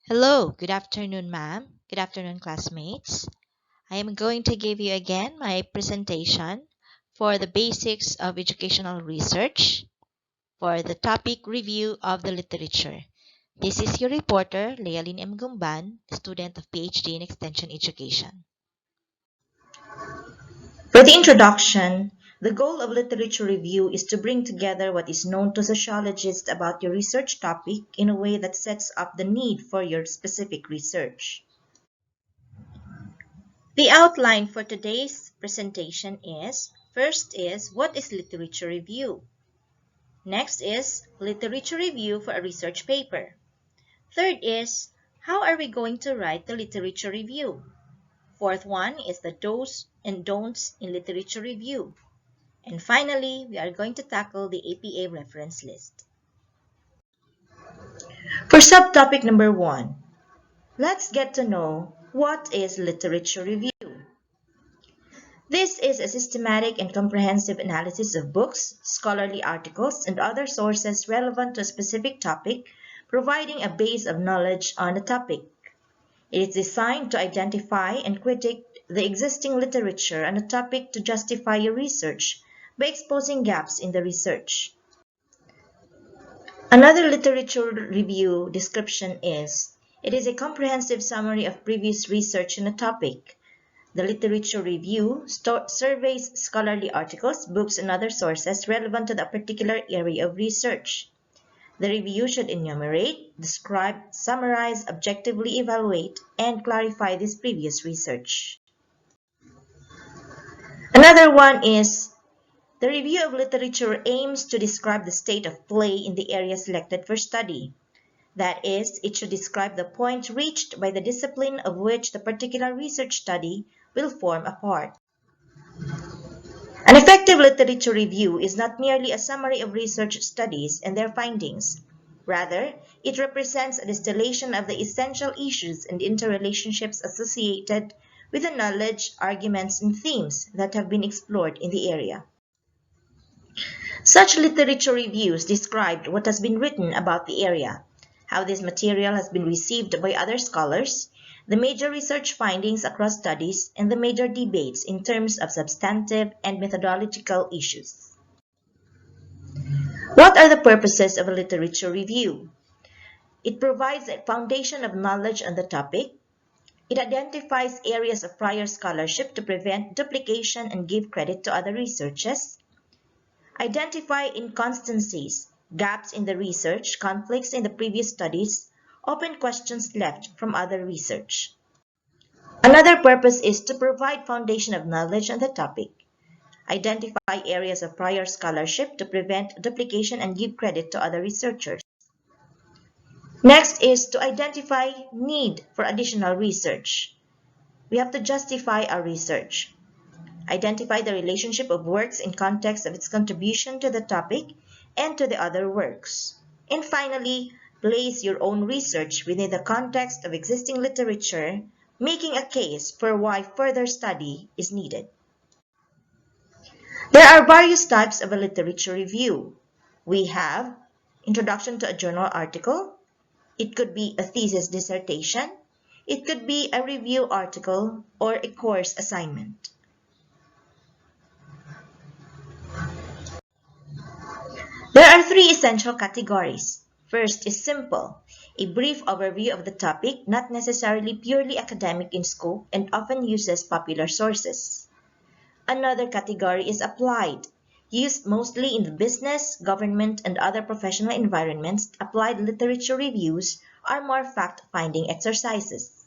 Hello, good afternoon, ma'am. Good afternoon, classmates. I am going to give you again my presentation for the basics of educational research for the topic review of the literature. This is your reporter, Lealyn M. Gumban, student of PhD in Extension Education. For the introduction, the goal of literature review is to bring together what is known to sociologists about your research topic in a way that sets up the need for your specific research. The outline for today's presentation is, first is, what is literature review? Next is, literature review for a research paper. Third is, how are we going to write the literature review? Fourth one is the do's and don'ts in literature review. And finally, we are going to tackle the APA reference list. For subtopic number 1, let's get to know what is literature review. This is a systematic and comprehensive analysis of books, scholarly articles, and other sources relevant to a specific topic, providing a base of knowledge on the topic. It is designed to identify and critique the existing literature on a topic to justify your research by exposing gaps in the research. Another literature review description is, it is a comprehensive summary of previous research in a topic. The literature review surveys scholarly articles, books, and other sources relevant to the particular area of research. The review should enumerate, describe, summarize, objectively evaluate, and clarify this previous research. Another one is, the review of literature aims to describe the state of play in the area selected for study. That is, it should describe the point reached by the discipline of which the particular research study will form a part. An effective literature review is not merely a summary of research studies and their findings. Rather, it represents a distillation of the essential issues and interrelationships associated with the knowledge, arguments, and themes that have been explored in the area. Such literature reviews describe what has been written about the area, how this material has been received by other scholars, the major research findings across studies, and the major debates in terms of substantive and methodological issues. What are the purposes of a literature review? It provides a foundation of knowledge on the topic. It identifies areas of prior scholarship to prevent duplication and give credit to other researches. Identify inconsistencies, gaps in the research, conflicts in the previous studies, open questions left from other research. Another purpose is to provide foundation of knowledge on the topic. Identify areas of prior scholarship to prevent duplication and give credit to other researchers. Next is to identify need for additional research. We have to justify our research. Identify the relationship of works in context of its contribution to the topic and to the other works. And finally, place your own research within the context of existing literature, making a case for why further study is needed. There are various types of a literature review. We have introduction to a journal article. It could be a thesis dissertation. It could be a review article or a course assignment. There are three essential categories. First is simple, a brief overview of the topic, not necessarily purely academic in scope and often uses popular sources. Another category is applied, used mostly in the business, government, and other professional environments. Applied literature reviews are more fact-finding exercises.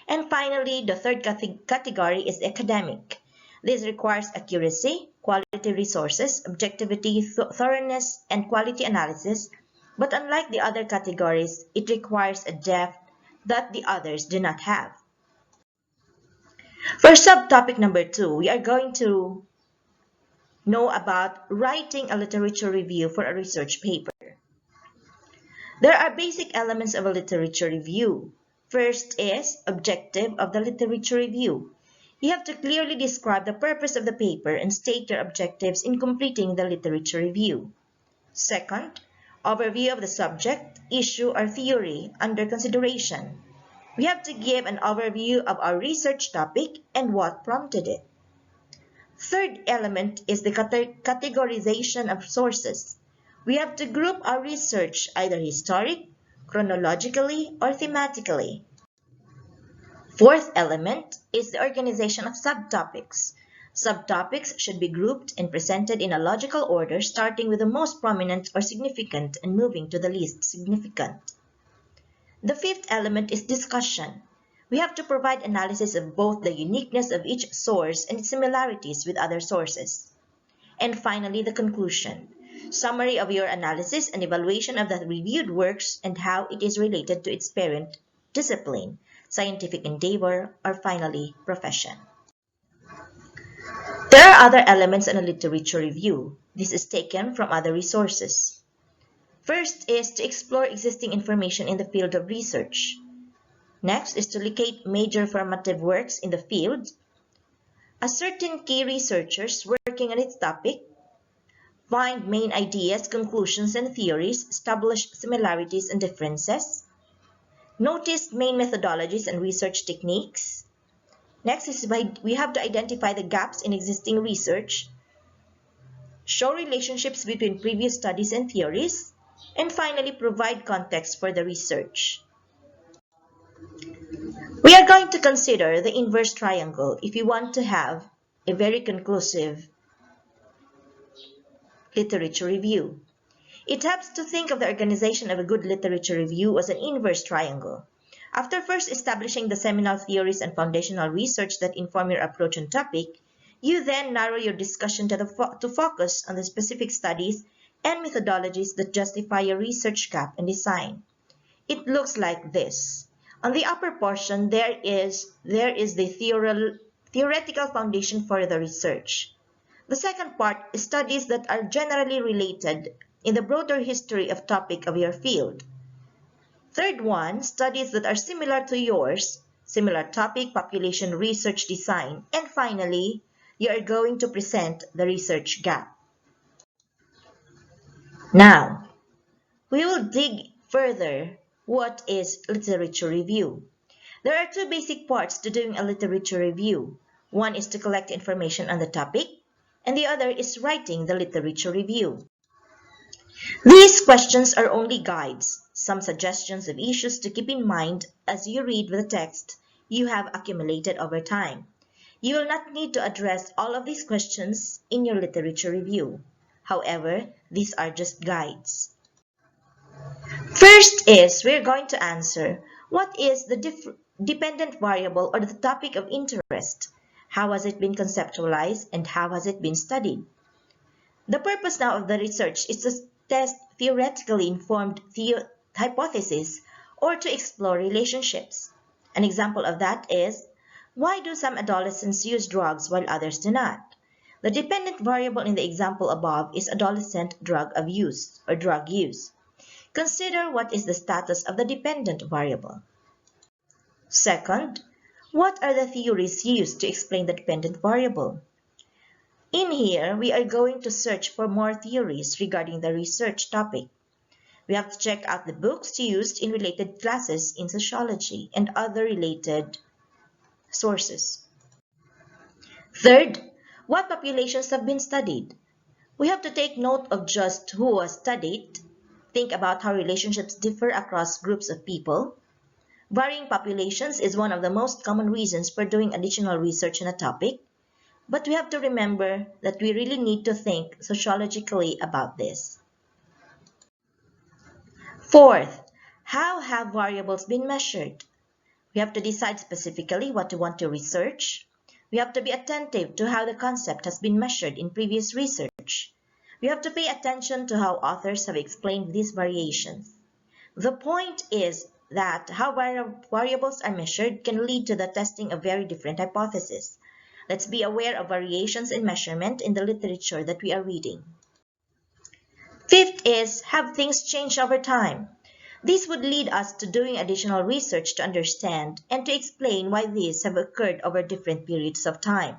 And finally, the third category is academic. This requires accuracy, quality resources, objectivity, thoroughness, and quality analysis, but unlike the other categories, it requires a depth that the others do not have. For subtopic number 2, we are going to know about writing a literature review for a research paper. There are basic elements of a literature review. First is objective of the literature review. You have to clearly describe the purpose of the paper and state your objectives in completing the literature review. Second, Overview of the subject, issue, or theory under consideration. We have to give an overview of our research topic and what prompted it. Third element is the categorization of sources. We have to group our research either historic, chronologically, or thematically. Fourth element is the organization of subtopics. Subtopics should be grouped and presented in a logical order, starting with the most prominent or significant and moving to the least significant. The fifth element is discussion. We have to provide analysis of both the uniqueness of each source and its similarities with other sources. And finally, the conclusion. Summary of your analysis and evaluation of the reviewed works and how it is related to its parent discipline, scientific endeavor, or finally, profession. There are other elements in a literature review. This is taken from other resources. First is to explore existing information in the field of research. Next is to locate major formative works in the field, ascertain key researchers working on its topic, find main ideas, conclusions, and theories, establish similarities and differences, notice main methodologies and research techniques. Next is we have to identify the gaps in existing research, show relationships between previous studies and theories, and finally provide context for the research. We are going to consider the inverse triangle if you want to have a very conclusive literature review. It helps to think of the organization of a good literature review as an inverse triangle. After first establishing the seminal theories and foundational research that inform your approach on topic, you then narrow your discussion to focus on the specific studies and methodologies that justify your research gap and design. It looks like this. On the upper portion, there is the theoretical foundation for the research. The second part is studies that are generally related in the broader history of topic of your field. Third one, studies that are similar to yours, similar topic, population, research design, and finally, you are going to present the research gap. Now, we will dig further. What is literature review? There are two basic parts to doing a literature review. One is to collect information on the topic, and the other is writing the literature review. These questions are only guides, some suggestions of issues to keep in mind as you read the text you have accumulated over time. You will not need to address all of these questions in your literature review. However, these are just guides. First is we're going to answer what is the dependent variable or the topic of interest, how has it been conceptualized, and how has it been studied. The purpose now of the research is to test theoretically informed hypotheses or to explore relationships. An example of that is, why do some adolescents use drugs while others do not? The dependent variable in the example above is adolescent drug abuse or drug use. Consider what is the status of the dependent variable. Second, what are the theories used to explain the dependent variable? In here, we are going to search for more theories regarding the research topic. We have to check out the books used in related classes in sociology and other related sources. Third, what populations have been studied? We have to take note of just who was studied, think about how relationships differ across groups of people. Varying populations is one of the most common reasons for doing additional research on a topic, but we have to remember that we really need to think sociologically about this. Fourth, how have variables been measured? We have to decide specifically what we want to research. We have to be attentive to how the concept has been measured in previous research. We have to pay attention to how authors have explained these variations. The point is that how variables are measured can lead to the testing of very different hypotheses. Let's be aware of variations in measurement in the literature that we are reading. Fifth is, have things changed over time? This would lead us to doing additional research to understand and to explain why these have occurred over different periods of time.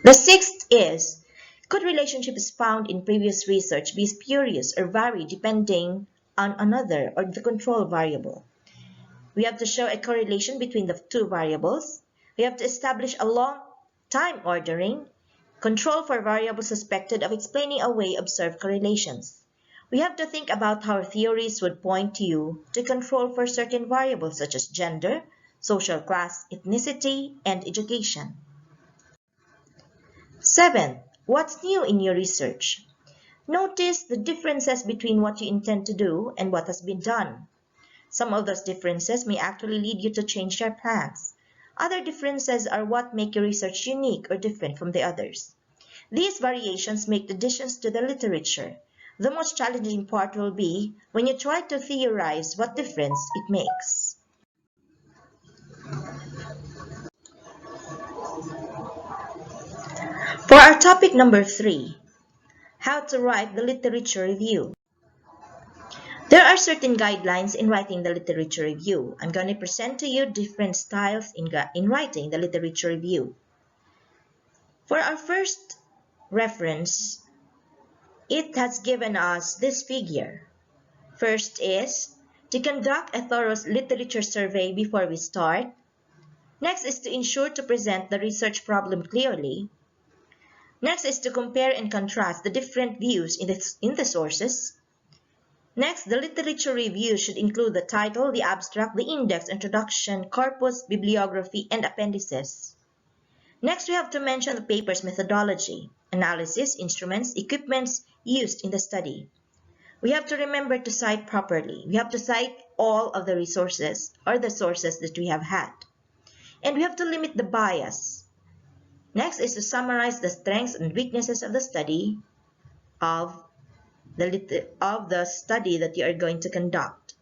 The sixth is, Could relationships found in previous research be spurious or vary depending on another or the control variable? We have to show a correlation between the two variables. We have to establish a long time ordering, control for variables suspected of explaining away observed correlations. We have to think about how theories would point you to control for certain variables such as gender, social class, ethnicity, and education. 7. What's new in your research? Notice the differences between what you intend to do and what has been done. Some of those differences may actually lead you to change your plans. Other differences are what make your research unique or different from the others. These variations make additions to the literature. The most challenging part will be when you try to theorize what difference it makes. For our topic number 3, how to write the literature review. There are certain guidelines in writing the literature review. I'm going to present to you different styles in writing the literature review. For our first reference, it has given us this figure. First is to conduct a thorough literature survey before we start. Next is to ensure to present the research problem clearly. Next is to compare and contrast the different views in the sources. Next, the literature review should include the title, the abstract, the index, introduction, corpus, bibliography, and appendices. Next, we have to mention the paper's methodology, analysis, instruments, equipments used in the study. We have to remember to cite properly. We have to cite all of the resources or the sources that we have had. And we have to limit the bias. Next is to summarize the strengths and weaknesses of the study of the study that you are going to conduct.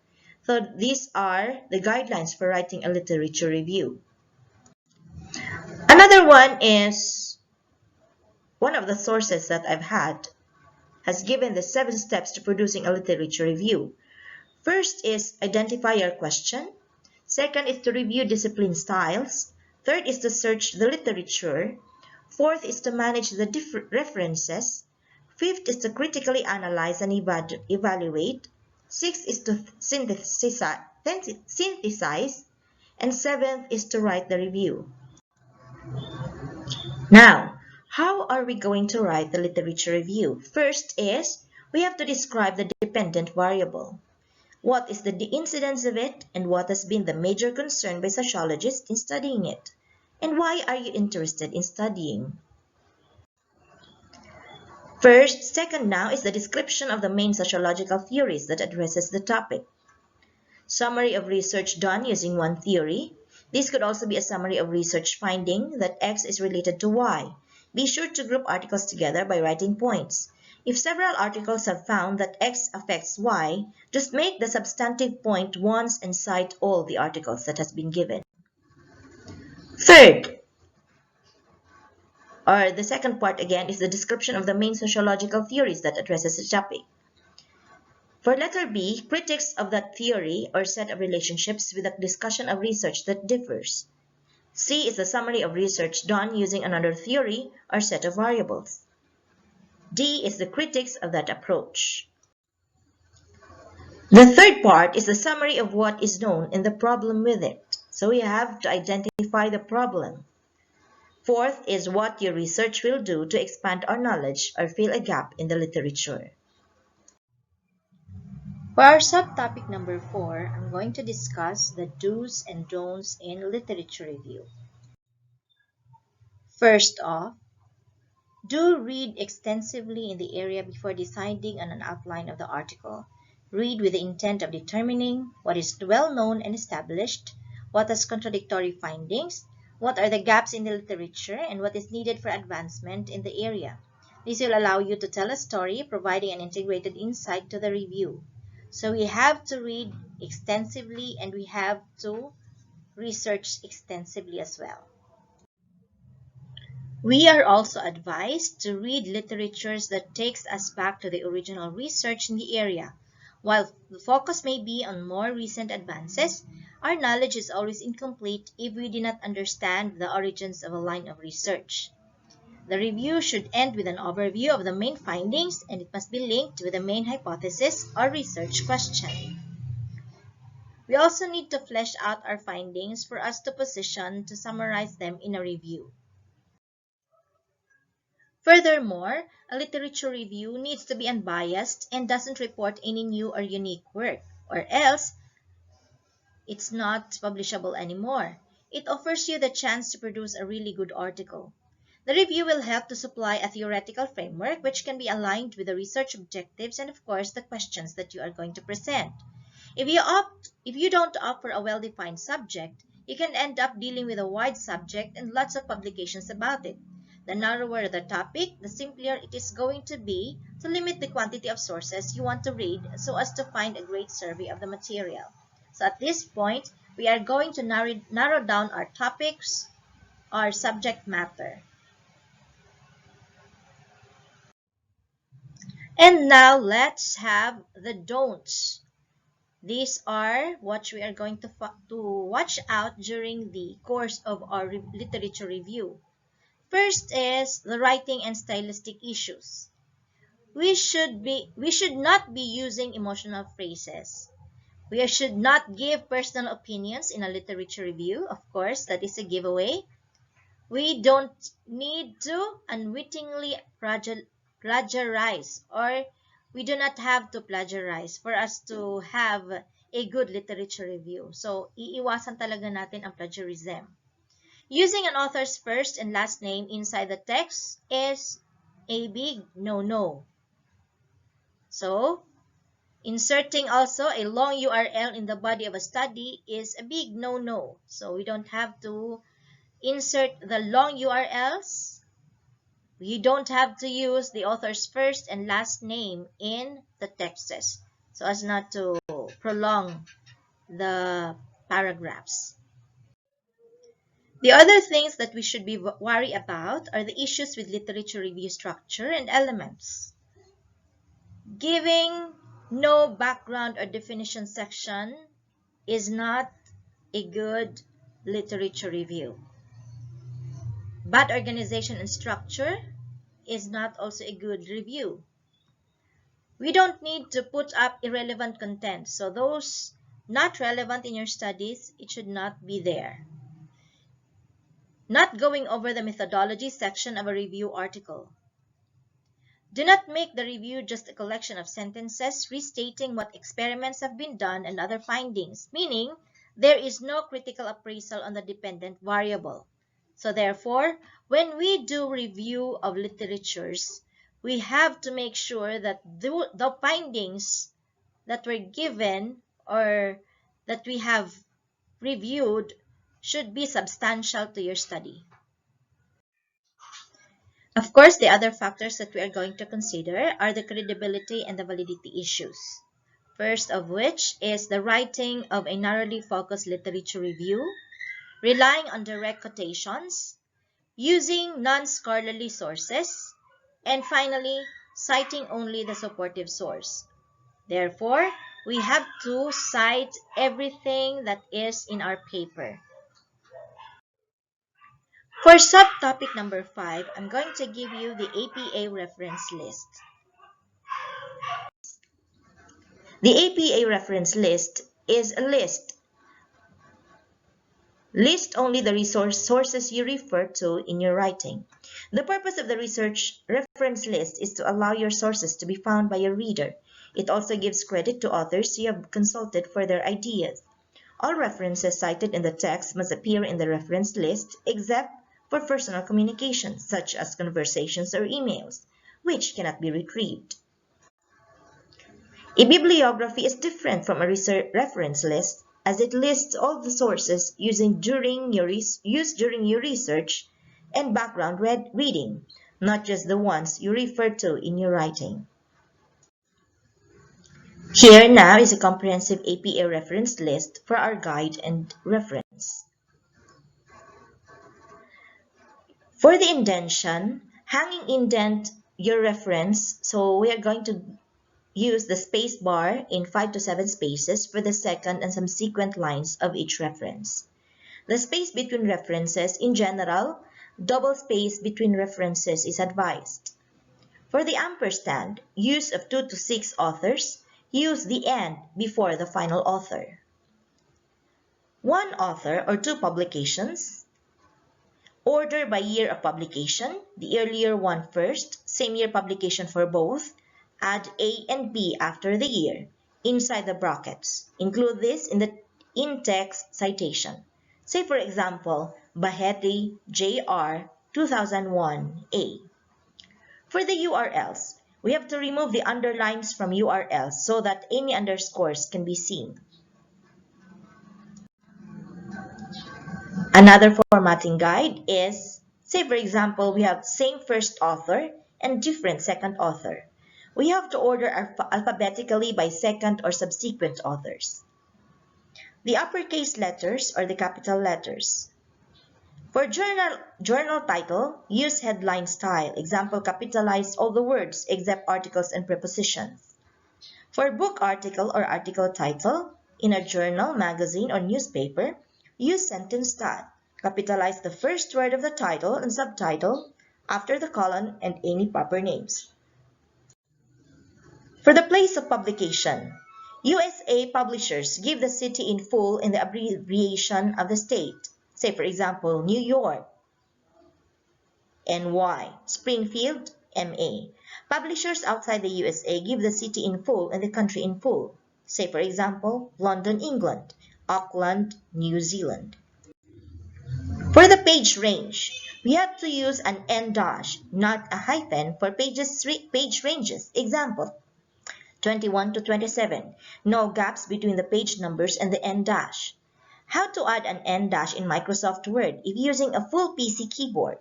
So these are the guidelines for writing a literature review. Another one is one of the sources that I've had has given the 7 steps to producing a literature review. First is identify your question. Second is to review discipline styles. Third is to search the literature. Fourth is to manage the different references. Fifth is to critically analyze and evaluate. Sixth is to synthesize. And seventh is to write the review. Now, how are we going to write the literature review? First is we have to describe the dependent variable. What is the incidence of it and what has been the major concern by sociologists in studying it? And why are you interested in studying? Second now is the description of the main sociological theories that addresses the topic. Summary of research done using one theory. This could also be a summary of research finding that X is related to Y. Be sure to group articles together by writing points. If several articles have found that X affects Y, just make the substantive point once and cite all the articles that has been given. Third, or the second part again, is the description of the main sociological theories that addresses the topic. For letter B, critics of that theory or set of relationships with a discussion of research that differs. C is the summary of research done using another theory or set of variables. D is the critics of that approach. The third part is the summary of what is known and the problem with it. So we have to identify the problem. Fourth is what your research will do to expand our knowledge or fill a gap in the literature. For our subtopic number 4, I'm going to discuss the do's and don'ts in literature review. First off, do read extensively in the area before deciding on an outline of the article. Read with the intent of determining what is well known and established, what has contradictory findings, what are the gaps in the literature, and what is needed for advancement in the area. This will allow you to tell a story, providing an integrated insight to the review. So we have to read extensively and we have to research extensively as well. We are also advised to read literatures that takes us back to the original research in the area. While the focus may be on more recent advances, our knowledge is always incomplete if we do not understand the origins of a line of research. The review should end with an overview of the main findings, and it must be linked with the main hypothesis or research question. We also need to flesh out our findings for us to position to summarize them in a review. Furthermore, a literature review needs to be unbiased and doesn't report any new or unique work, or else it's not publishable anymore. It offers you the chance to produce a really good article. The review will help to supply a theoretical framework which can be aligned with the research objectives and, of course, the questions that you are going to present. If you don't opt for a well-defined subject, you can end up dealing with a wide subject and lots of publications about it. The narrower the topic, the simpler it is going to be to limit the quantity of sources you want to read so as to find a great survey of the material. So at this point, we are going to narrow down our topics, our subject matter. And now let's have the don'ts. These are what we are going to watch out during the course of our literature review. First is the writing and stylistic issues. We should not be using emotional phrases. We should not give personal opinions in a literature review. Of course, that is a giveaway. We don't need to unwittingly plagiarize, or we do not have to plagiarize for us to have a good literature review. So, iiwasan talaga natin ang plagiarism. Using an author's first and last name inside the text is a big no-no. So, inserting also a long URL in the body of a study is a big no-no. So, we don't have to insert the long URLs. We don't have to use the author's first and last name in the texts so as not to prolong the paragraphs. The other things that we should be worried about are the issues with literature review structure and elements. Giving no background or definition section is not a good literature review. Bad organization and structure is not also a good review. We don't need to put up irrelevant content. So those not relevant in your studies, it should not be there. Not going over the methodology section of a review article. Do not make the review just a collection of sentences restating what experiments have been done and other findings, meaning there is no critical appraisal on the dependent variable. So therefore, when we do review of literatures, we have to make sure that the findings that were given or that we have reviewed should be substantial to your study. Of course, the other factors that we are going to consider are the credibility and the validity issues. First of which is the writing of a narrowly focused literature review, relying on direct quotations, using non-scholarly sources, and finally, citing only the supportive source. Therefore, we have to cite everything that is in our paper. For subtopic number 5, I'm going to give you the APA reference list. The APA reference list is a list. List only the sources you refer to in your writing. The purpose of the research reference list is to allow your sources to be found by a reader. It also gives credit to authors you have consulted for their ideas. All references cited in the text must appear in the reference list except for personal communications, such as conversations or emails, which cannot be retrieved. A bibliography is different from a reference list, as it lists all the sources used during your research and background reading, not just the ones you refer to in your writing. Here now is a comprehensive APA reference list for our guide and reference. For the indentation, hanging indent your reference, so we are going to use the space bar in 5 to 7 spaces for the second and subsequent lines of each reference. The space between references, in general, double space between references is advised. For the ampersand, use of 2 to 6 authors, use the and before the final author. One author or two publications. Order by year of publication, the earlier one first, same year publication for both. Add A and B after the year, inside the brackets. Include this in the in-text citation. Say for example, Baheti, J.R., 2001A. For the URLs, we have to remove the underlines from URLs so that any underscores can be seen. Another formatting guide is, say for example, we have same first author and different second author. We have to order alphabetically by second or subsequent authors. The uppercase letters or the capital letters. For journal title, use headline style. Example, capitalize all the words except articles and prepositions. For book article or article title, in a journal, magazine, or newspaper, use sentence style. Capitalize the first word of the title and subtitle after the colon and any proper names. For the place of publication, USA publishers give the city in full in the abbreviation of the state. Say for example, New York, NY, Springfield, MA. Publishers outside the USA give the city in full and the country in full. Say for example, London, England, Auckland, New Zealand. For the page range, we have to use an en dash, not a hyphen, for page ranges. Example, 21 to 27. No gaps between the page numbers and the en dash. How to add an en dash in Microsoft Word if using a full PC keyboard?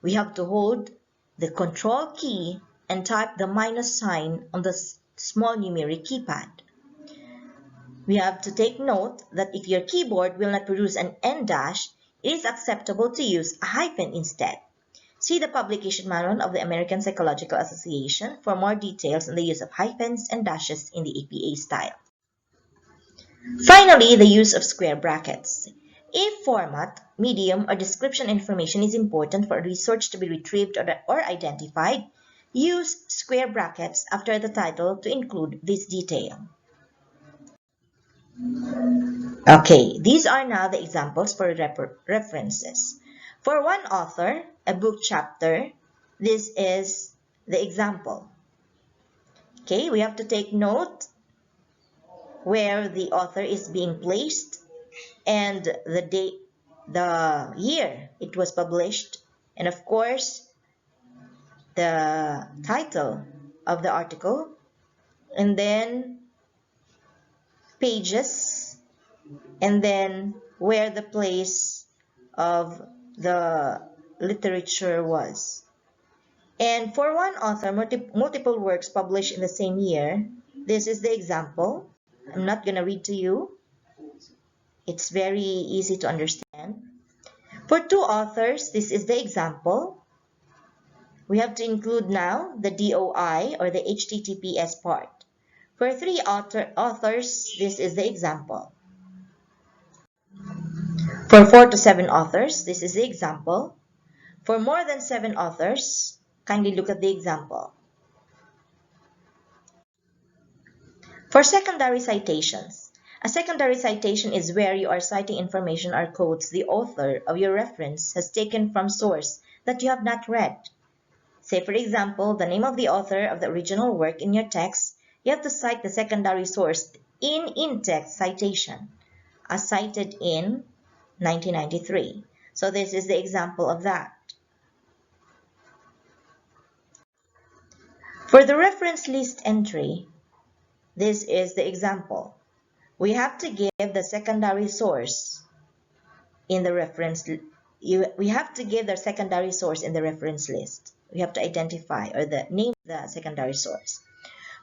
We have to hold the Control key and type the minus sign on the small numeric keypad. We have to take note that if your keyboard will not produce an en dash, it is acceptable to use a hyphen instead. See the publication manual of the American Psychological Association for more details on the use of hyphens and dashes in the APA style. Finally, the use of square brackets. If format, medium, or description information is important for research to be retrieved or identified, use square brackets after the title to include this detail. Okay, these are now the examples for references. For one author, a book chapter, this is the example. Okay, we have to take note where the author is being placed and the date, the year it was published, and of course the title of the article, and then pages, and then where the place of the literature was. And for one author, multiple works published in the same year, this is the example. I'm not going to read to you. It's very easy to understand. For two authors, this is the example. We have to include now the DOI or the HTTPS part. For three authors, this is the example. For 4 to 7 authors, this is the example. For more than 7 authors, kindly look at the example. For secondary citations, a secondary citation is where you are citing information or quotes the author of your reference has taken from source that you have not read. Say for example, the name of the author of the original work in your text, you have to cite the secondary source in in-text citation, as cited in 1993. So this is the example of that. For the reference list entry, this is the example. We have to give the secondary source in the reference. We have to give the secondary source in the reference list. We have to identify or name the secondary source.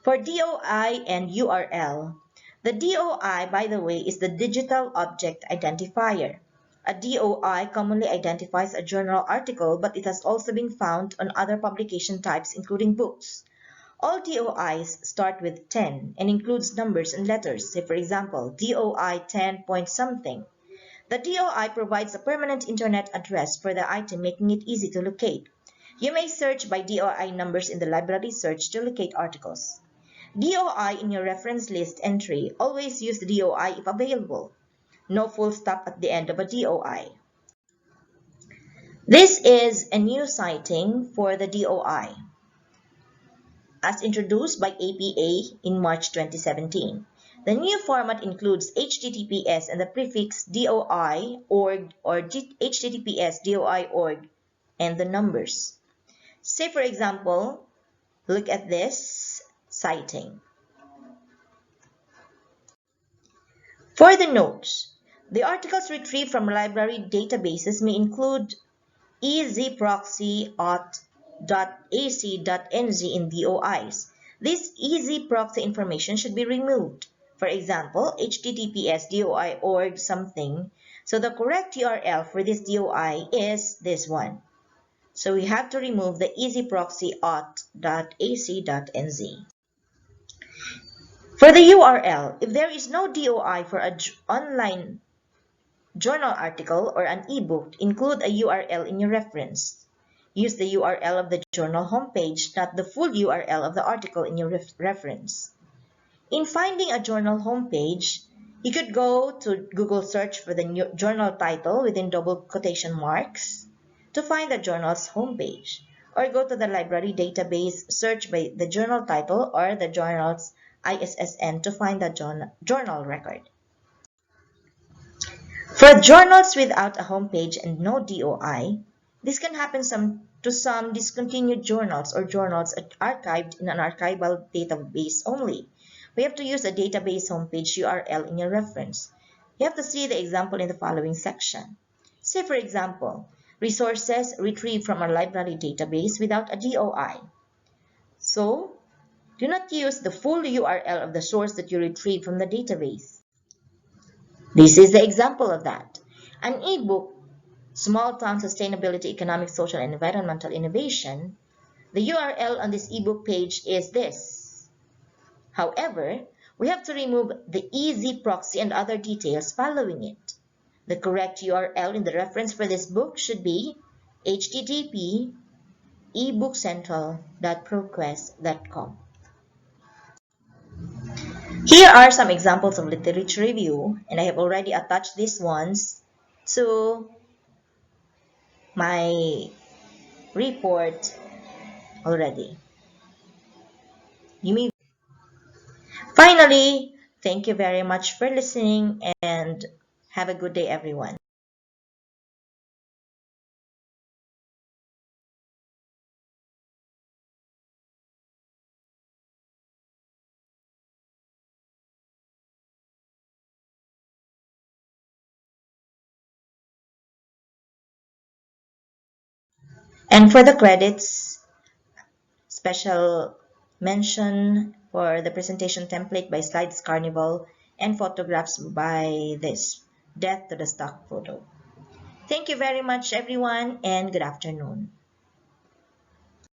For DOI and URL, the DOI, by the way, is the Digital Object Identifier. A DOI commonly identifies a journal article, but it has also been found on other publication types, including books. All DOIs start with 10 and includes numbers and letters. Say, for example, DOI 10 point something. The DOI provides a permanent internet address for the item, making it easy to locate. You may search by DOI numbers in the library search to locate articles. DOI in your reference list entry. Always use the DOI if available. No full stop at the end of a DOI. This is a new citing for the DOI, as introduced by APA in March 2017. The new format includes HTTPS and the prefix DOI org or HTTPS DOI org and the numbers. Say for example, look at this citing. For the notes, the articles retrieved from library databases may include ezproxy.auth.ac.nz in DOIs. This ezproxy information should be removed. For example, https DOI org something. So the correct URL for this DOI is this one. So we have to remove the ezproxy auth.ac.nz. For the URL, if there is no DOI for an online journal article or an ebook, include a URL in your reference. Use the URL of the journal homepage, not the full URL of the article in your reference. In finding a journal homepage, you could go to Google search for the journal title within double quotation marks to find the journal's homepage, or go to the library database, search by the journal title or the journal's ISSN to find the journal record. For journals without a homepage and no DOI, this can happen to some discontinued journals or journals archived in an archival database only. We have to use a database homepage URL in your reference. You have to see the example in the following section. Say for example, resources retrieved from a library database without a DOI. So, do not use the full URL of the source that you retrieved from the database. This is the example of that. An ebook, Small Town Sustainability, Economic, Social, and Environmental Innovation, the URL on this ebook page is this. However, we have to remove the ezproxy and other details following it. The correct URL in the reference for this book should be http ebookcentral.proquest.com. Here are some examples of literature review, and I have already attached these ones to my report already. Finally, thank you very much for listening and have a good day, everyone. And for the credits, special mention for the presentation template by Slides Carnival and photographs by this Death to the Stock Photo. Thank you very much, everyone, and good afternoon.